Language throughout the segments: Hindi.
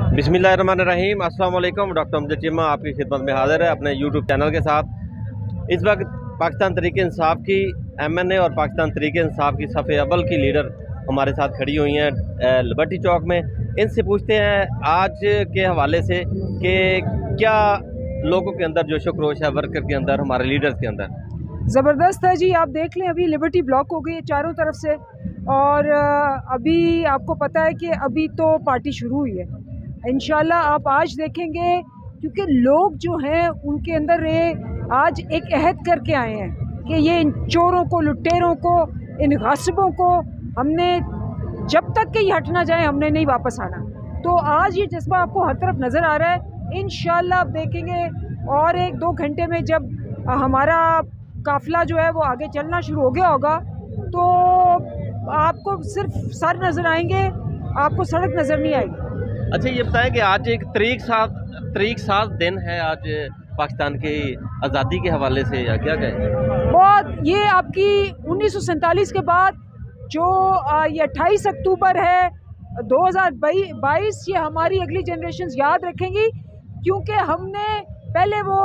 बिस्मिल्लाहिर्रहमानिर्रहीम। अस्सलाम वालेकुम। डॉक्टर अमजद चीमा आपकी खिदमत में हाज़िर है अपने यूट्यूब चैनल के साथ। इस वक्त पाकिस्तान तहरीक इंसाफ की MNA और पाकिस्तान तहरीक इंसाफ की सफ़े अव्वल की लीडर हमारे साथ खड़ी हुई हैं लिबर्टी चौक में। इनसे पूछते हैं आज के हवाले से कि क्या लोगों के अंदर जोशो खरोश है, वर्कर के अंदर, हमारे लीडर्स के अंदर। ज़बरदस्त है जी। आप देख लें, अभी लिबर्टी ब्लॉक हो गई है चारों तरफ से, और अभी आपको पता है कि अभी तो पार्टी शुरू हुई है। इंशाल्लाह आप आज देखेंगे, क्योंकि लोग जो हैं उनके अंदर आज एक अहद करके आए हैं कि ये इन चोरों को, लुटेरों को, इन गासिबों को हमने जब तक कि ये हट ना जाए हमने नहीं वापस आना। तो आज ये जज्बा आपको हर तरफ नज़र आ रहा है। इंशाल्लाह आप देखेंगे और 1-2 घंटे में जब हमारा काफिला जो है वो आगे चलना शुरू हो गया होगा तो आपको सिर्फ सर नज़र आएंगे, आपको सड़क नज़र नहीं आएगी। अच्छा, ये बताएं कि आज एक तरीक साज दिन है आज पाकिस्तान की आज़ादी के हवाले से, या क्या कहें? बहुत, ये आपकी 1947 के बाद जो ये 28 अक्टूबर है 2022, ये हमारी अगली जनरेशन याद रखेंगी, क्योंकि हमने पहले वो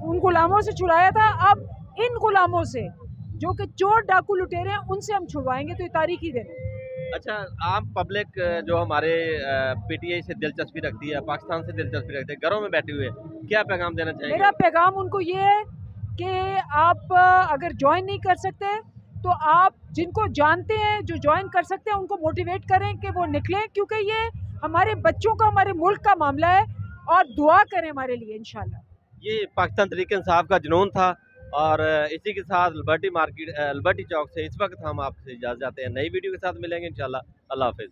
उन गुलामों से छुड़ाया था। अब इन गुलामों से जो कि चोर डाकू लुटेरे हैं उनसे हम छुड़वाएंगे। तो ये तारीखी दिन है। अच्छा, आम पब्लिक जो हमारे PTI से दिलचस्पी रखती है, पाकिस्तान से दिलचस्पी रखती है, घरों में बैठे हुए, क्या पैगाम देना चाहिए? मेरा पैगाम उनको ये है कि आप अगर ज्वाइन नहीं कर सकते तो आप जिनको जानते हैं जो ज्वाइन कर सकते हैं उनको मोटिवेट करें कि वो निकलें, क्योंकि ये हमारे बच्चों का, हमारे मुल्क का मामला है, और दुआ करें हमारे लिए इंशाल्लाह। ये पाकिस्तान तहरीक इंसाफ का जुनून था, और इसी के साथ लिबर्टी चौक से इस वक्त हम आपसे इजाज़त चाहते हैं। नई वीडियो के साथ मिलेंगे इंशाल्लाह। अल्लाह हाफिज़।